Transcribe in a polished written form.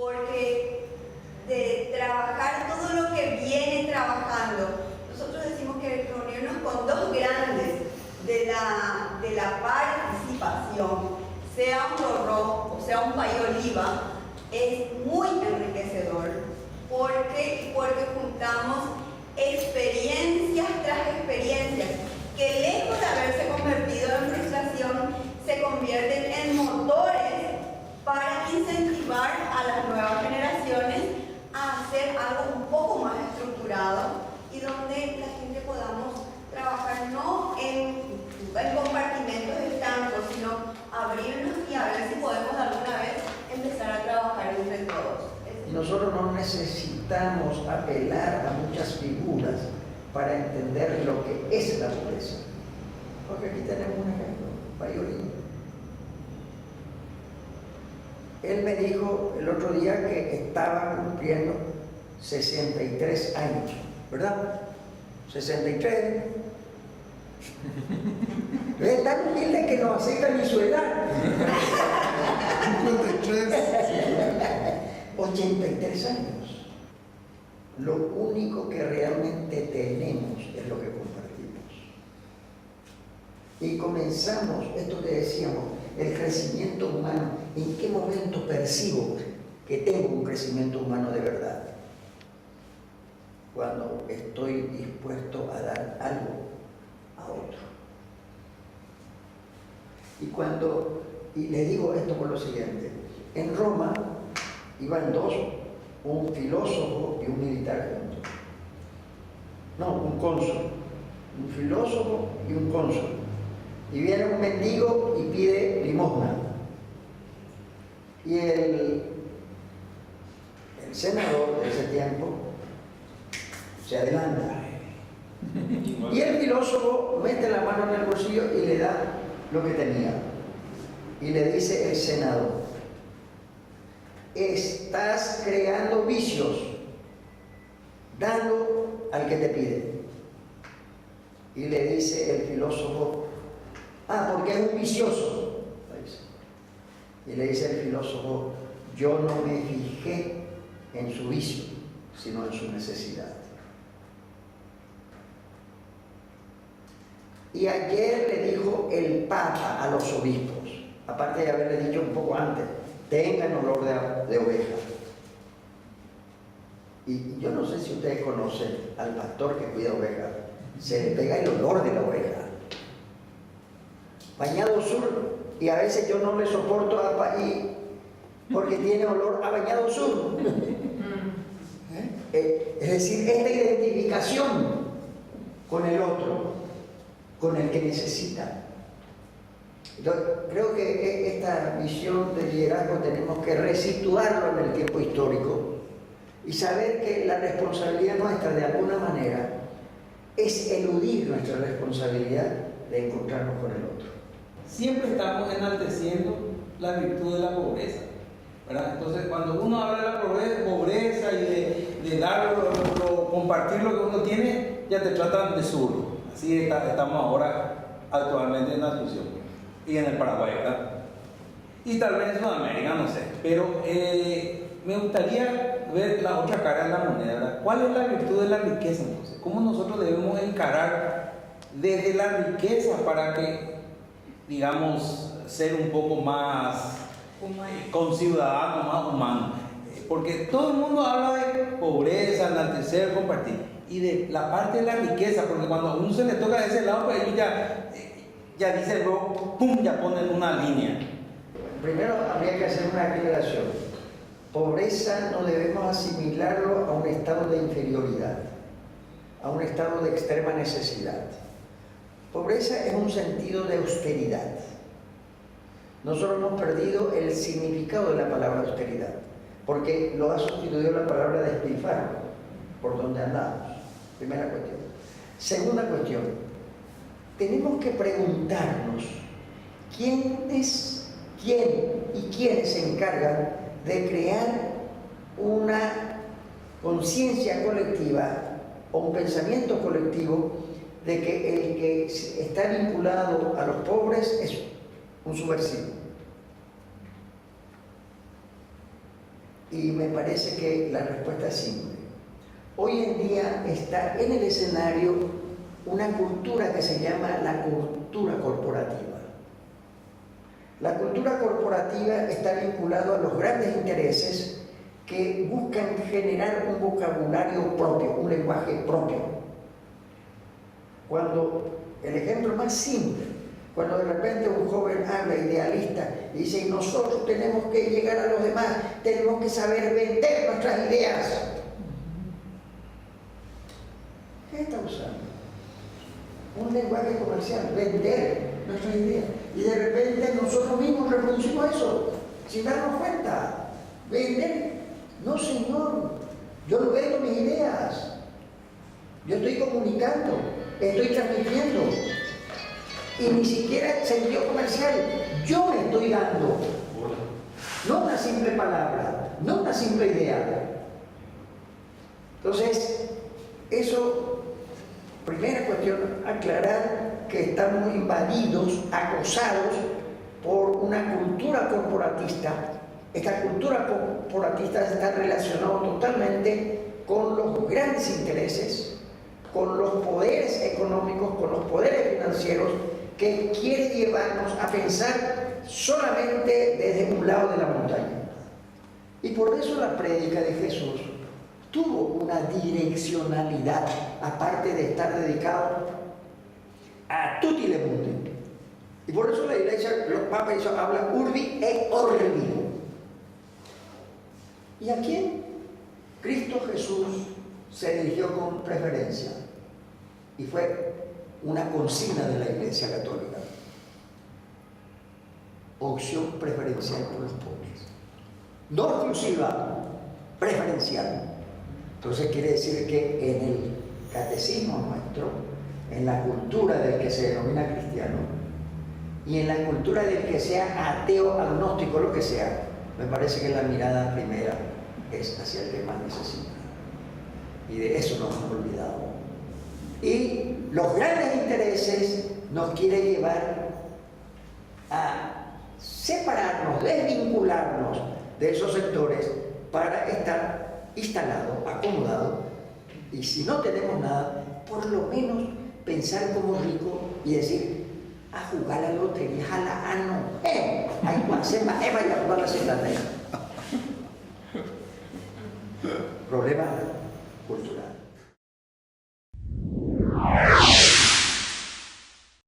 porque de trabajar todo lo que viene trabajando, nosotros decimos que reunirnos con dos grandes de la participación, sea un Rorró o sea un Pay Oliva, es muy enriquecedor porque juntamos experiencias tras experiencias que lejos de haberse convertido en frustración se convierten en motores para incentivar a las nuevas generaciones a hacer algo un poco más estructurado y donde la gente podamos trabajar no en compartimentos estancos, sino abrirnos y a ver si podemos alguna vez empezar a trabajar entre todos. Nosotros no necesitamos apelar a muchas figuras para entender lo que es la pobreza. Porque aquí tenemos un ejemplo, Pay Oliva. Él me dijo el otro día que estaba cumpliendo 63 años, ¿verdad? 63. Es tan humilde que no acepta ni su edad. 83 años. Lo único que realmente tenemos es lo que compartimos. Y comenzamos, esto que decíamos, el crecimiento humano. ¿En qué momento percibo que tengo un crecimiento humano de verdad? Cuando estoy dispuesto a dar algo a otro. Y les digo esto por lo siguiente: en Roma iban dos, un filósofo y un militar juntos. No, un cónsul. Un filósofo y un cónsul. Y viene un mendigo y pide limosna. Y el senador de ese tiempo se adelanta. Y el filósofo mete la mano en el bolsillo y le da lo que tenía. Y le dice el senador: estás creando vicios, dando al que te pide. Y le dice el filósofo: porque es un vicioso. Y le dice el filósofo: yo no me fijé en su vicio, sino en su necesidad. Y ayer le dijo el Papa a los obispos, aparte de haberle dicho un poco antes: tengan olor de oveja. Y yo no sé si ustedes conocen al pastor que cuida ovejas, se le pega el olor de la oveja. Bañado Sur, y a veces yo no le soporto a País porque tiene olor a Bañado Sur. Es decir, esta identificación con el otro, con el que necesita. Yo creo que esta visión de liderazgo tenemos que resituarlo en el tiempo histórico y saber que la responsabilidad nuestra, de alguna manera, es eludir nuestra responsabilidad de encontrarnos con el otro. Siempre estamos enalteciendo la virtud de la pobreza, ¿verdad? Entonces, cuando uno habla de la pobreza y de dar, compartir lo que uno tiene, ya te tratan de zurdo. Así estamos ahora actualmente en la discusión. Y en el Paraguay, ¿verdad? Y tal vez en Sudamérica, no sé. Pero me gustaría ver la otra cara de la moneda, ¿verdad? ¿Cuál es la virtud de la riqueza, entonces? ¿Cómo nosotros debemos encarar desde la riqueza para que, digamos, ser un poco más conciudadanos, más humanos? Porque todo el mundo habla de pobreza, enaltecer, compartir, y de la parte de la riqueza, porque cuando a uno se le toca de ese lado, pues ellos ya dicen luego, ¡pum!, ya ponen una línea. Primero habría que hacer una aclaración. Pobreza no debemos asimilarlo a un estado de inferioridad, a un estado de extrema necesidad. Pobreza es un sentido de austeridad. Nosotros hemos perdido el significado de la palabra austeridad, porque lo ha sustituido la palabra despilfarro, por donde andamos. Primera cuestión. Segunda cuestión, tenemos que preguntarnos quién y quiénes se encargan de crear una conciencia colectiva o un pensamiento colectivo de que el que está vinculado a los pobres es un subversivo. Y me parece que la respuesta es simple. Hoy en día está en el escenario una cultura que se llama la cultura corporativa. La cultura corporativa está vinculada a los grandes intereses que buscan generar un vocabulario propio, un lenguaje propio. Cuando, el ejemplo más simple, cuando de repente un joven habla idealista y dice, nosotros tenemos que llegar a los demás, tenemos que saber vender nuestras ideas. ¿Qué está usando? Un lenguaje comercial, vender nuestras ideas. Y de repente nosotros mismos reproducimos eso, sin darnos cuenta. Vender. No, señor, yo no vendo mis ideas. Yo estoy comunicando, estoy transmitiendo. Y ni siquiera en sentido comercial, yo me estoy dando. No una simple palabra, no una simple idea. Entonces, eso, primera cuestión, aclarar que estamos invadidos, acosados por una cultura corporatista. Esta cultura corporatista está relacionada totalmente con los grandes intereses, con los poderes económicos, con los poderes financieros, que quiere llevarnos a pensar solamente desde un lado de la montaña. Y por eso la prédica de Jesús tuvo una direccionalidad, aparte de estar dedicado a tutti le mundi. Y por eso la iglesia, los papas hablan urbi e orbi. ¿Y a quién? Cristo Jesús se dirigió con preferencia y fue una consigna de la Iglesia Católica: opción preferencial por los pobres, no exclusiva, preferencial. Entonces quiere decir que en el catecismo nuestro, en la cultura del que se denomina cristiano y en la cultura del que sea ateo, agnóstico, lo que sea, me parece que la mirada primera es hacia el que más necesita. Y de eso nos hemos olvidado. Y los grandes intereses nos quieren llevar a separarnos, desvincularnos de esos sectores para estar instalados, acomodados, y si no tenemos nada, por lo menos pensar como rico y decir, a jugar la lotería, a la ano, hay cuancema, vaya a jugar la secretaria. Problema